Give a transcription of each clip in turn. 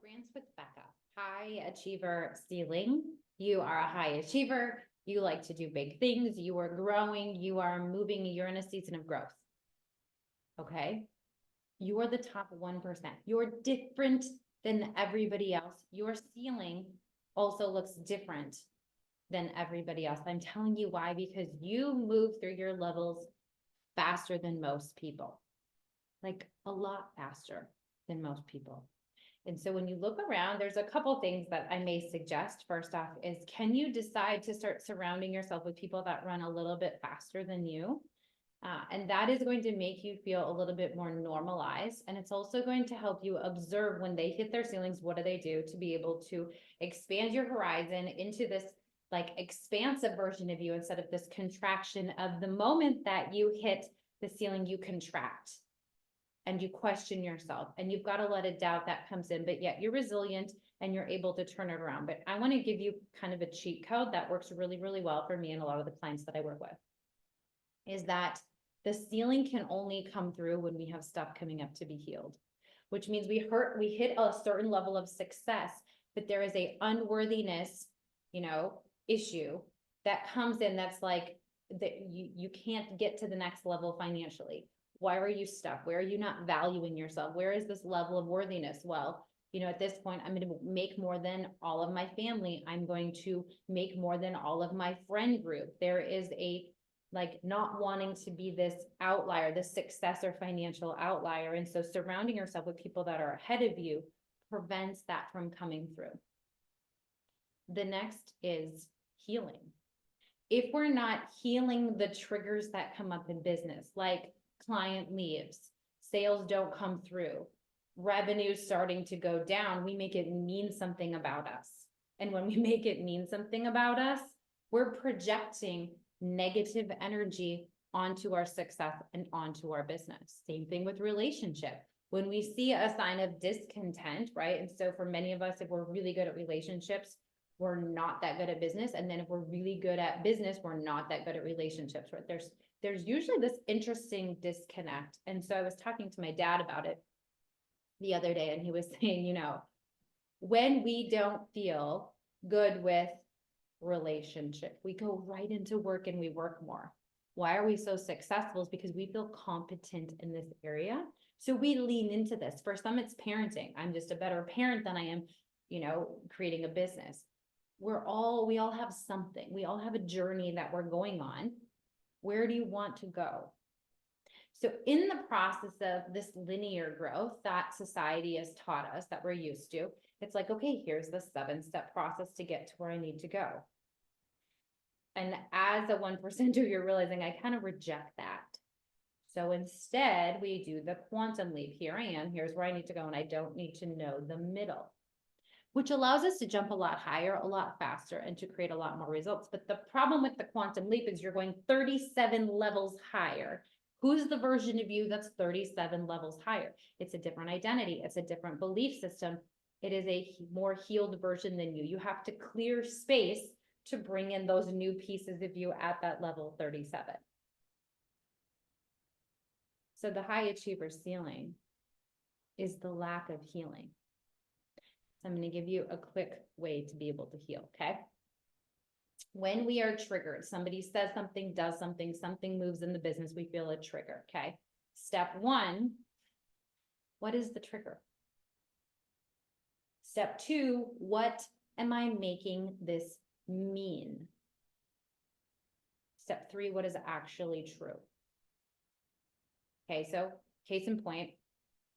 Grants with Becca. High achiever ceiling. You are a high achiever. You like to do big things. You are growing. You are moving. You're in a season of growth. Okay. You are the top 1%. You're different than everybody else. Your ceiling also looks different than everybody else. I'm telling you why, because you move through your levels faster than most people, like a lot faster than most people. And so when you look around, there's a couple things that I may suggest. First off is, can you decide to start surrounding yourself with people that run a little bit faster than you? And that is going to make you feel a little bit more normalized. And it's also going to help you observe when they hit their ceilings, what do they do to be able to expand your horizon into this like expansive version of you instead of this contraction of the moment that you hit the ceiling, you contract and you question yourself, and you've got a lot of doubt that comes in, but yet you're resilient and you're able to turn it around. But I want to give you kind of a cheat code that works really, really well for me and a lot of the clients that I work with, is that the ceiling can only come through when we have stuff coming up to be healed, which means we hit a certain level of success, but there is a unworthiness, issue that comes in that's like that you can't get to the next level financially. Why are you stuck? Where are you not valuing yourself? Where is this level of worthiness? Well, at this point, I'm going to make more than all of my family. I'm going to make more than all of my friend group. There is a like not wanting to be this outlier, this success or financial outlier. And so surrounding yourself with people that are ahead of you prevents that from coming through. The next is healing. If we're not healing the triggers that come up in business, like client leaves, sales don't come through, revenue starting to go down, we make it mean something about us. And when we make it mean something about us, we're projecting negative energy onto our success and onto our business. Same thing with relationship. When we see a sign of discontent, right? And so for many of us, if we're really good at relationships, we're not that good at business. And then if we're really good at business, we're not that good at relationships, right? There's usually this interesting disconnect. And so I was talking to my dad about it the other day, and he was saying, when we don't feel good with relationship, we go right into work and we work more. Why are we so successful? Is because we feel competent in this area. So we lean into this. For some, it's parenting. I'm just a better parent than I am, creating a business. We all have something. We all have a journey that we're going on. Where do you want to go? So in the process of this linear growth that society has taught us, that we're used to, it's like, okay, here's the 7-step process to get to where I need to go. And as a 1%, you're realizing I kind of reject that. So instead, we do the quantum leap. Here I am, here's where I need to go, and I don't need to know the middle, which allows us to jump a lot higher, a lot faster, and to create a lot more results. But the problem with the quantum leap is you're going 37 levels higher. Who's the version of you that's 37 levels higher? It's a different identity. It's a different belief system. It is a more healed version than you. You have to clear space to bring in those new pieces of you at that level 37. So the high achiever ceiling is the lack of healing. So I'm going to give you a quick way to be able to heal, okay? When we are triggered, somebody says something, does something, something moves in the business, we feel a trigger, okay? Step 1, what is the trigger? Step 2, what am I making this mean? Step 3, what is actually true? Okay, so case in point,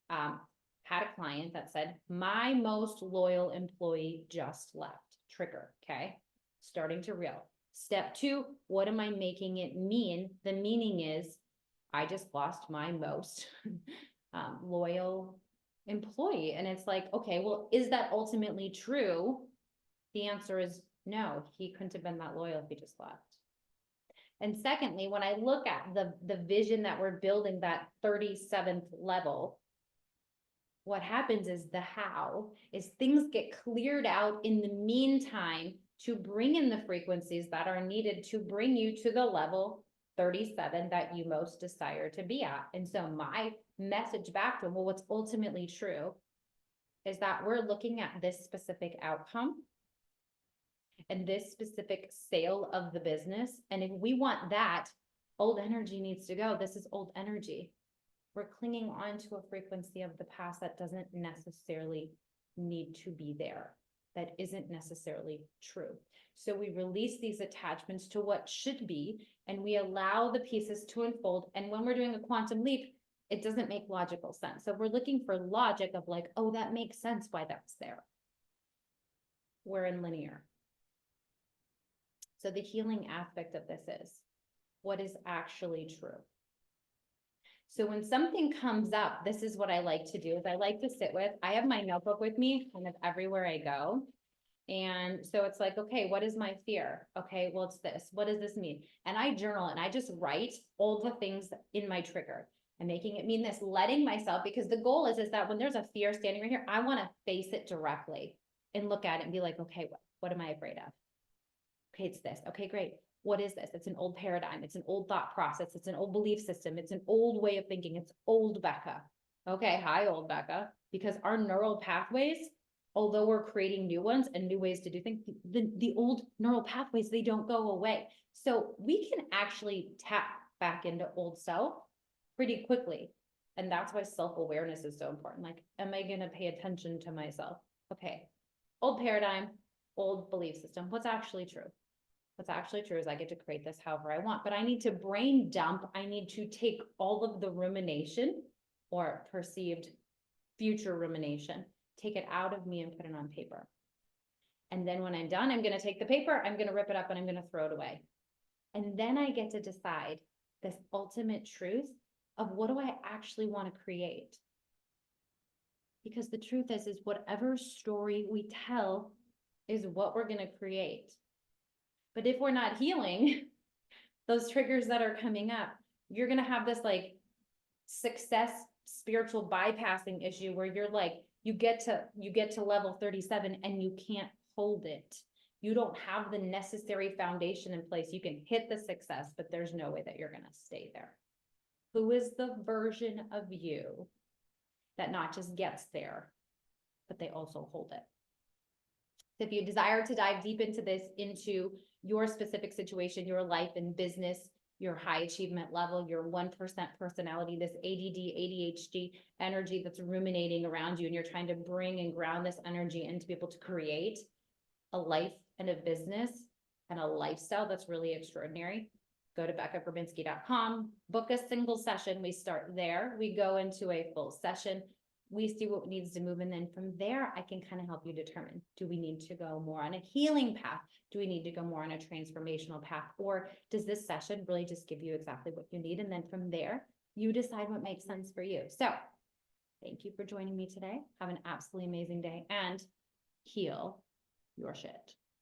had a client that said, my most loyal employee just left. Trigger, okay? Starting to reel. Step 2, what am I making it mean? The meaning is, I just lost my most loyal employee. And it's like, okay, well, is that ultimately true? The answer is no, he couldn't have been that loyal if he just left. And secondly, when I look at the vision that we're building, that 37th level, what happens is the how is things get cleared out in the meantime to bring in the frequencies that are needed to bring you to the level 37 that you most desire to be at. And so my message back to him, well, what's ultimately true is that we're looking at this specific outcome and this specific sale of the business. And if we want that, old energy needs to go. This is old energy. We're clinging on to a frequency of the past that doesn't necessarily need to be there. That isn't necessarily true. So we release these attachments to what should be, and we allow the pieces to unfold. And when we're doing a quantum leap, it doesn't make logical sense. So we're looking for logic of like, oh, that makes sense why that's there. We're in linear. So the healing aspect of this is what is actually true. So when something comes up, this is what I like to do is I like to sit with, I have my notebook with me kind of everywhere I go. And so it's like, okay, what is my fear? Okay, well, it's this. What does this mean? And I journal and I just write all the things in my trigger and making it mean this, letting myself, because the goal is that when there's a fear standing right here, I want to face it directly and look at it and be like, okay, what am I afraid of? Okay, it's this. Okay, great. What is this? It's an old paradigm. It's an old thought process. It's an old belief system. It's an old way of thinking. It's old Becca. Okay, hi, old Becca. Because our neural pathways, although we're creating new ones and new ways to do things, the old neural pathways, they don't go away. So we can actually tap back into old self pretty quickly. And that's why self-awareness is so important. Like, am I going to pay attention to myself? Okay, old paradigm, old belief system. What's actually true? What's actually true is I get to create this however I want, but I need to brain dump. I need to take all of the rumination or perceived future rumination, take it out of me and put it on paper. And then when I'm done, I'm going to take the paper, I'm going to rip it up and I'm going to throw it away. And then I get to decide this ultimate truth of what do I actually want to create? Because the truth is whatever story we tell is what we're going to create. But if we're not healing those triggers that are coming up, you're going to have this like success spiritual bypassing issue where you're like, you get to level 37 and you can't hold it. You don't have the necessary foundation in place. You can hit the success, but there's no way that you're going to stay there. Who is the version of you that not just gets there, but they also hold it? So if you desire to dive deep into this, into your specific situation, your life and business, your high achievement level, your 1% personality, this ADD, ADHD energy that's ruminating around you, and you're trying to bring and ground this energy in to be able to create a life and a business and a lifestyle that's really extraordinary, go to beccaverbinski.com, book a single session. We start there. We go into a full session. We see what needs to move. And then from there, I can kind of help you determine, do we need to go more on a healing path? Do we need to go more on a transformational path? Or does this session really just give you exactly what you need? And then from there, you decide what makes sense for you. So thank you for joining me today. Have an absolutely amazing day and heal your shit.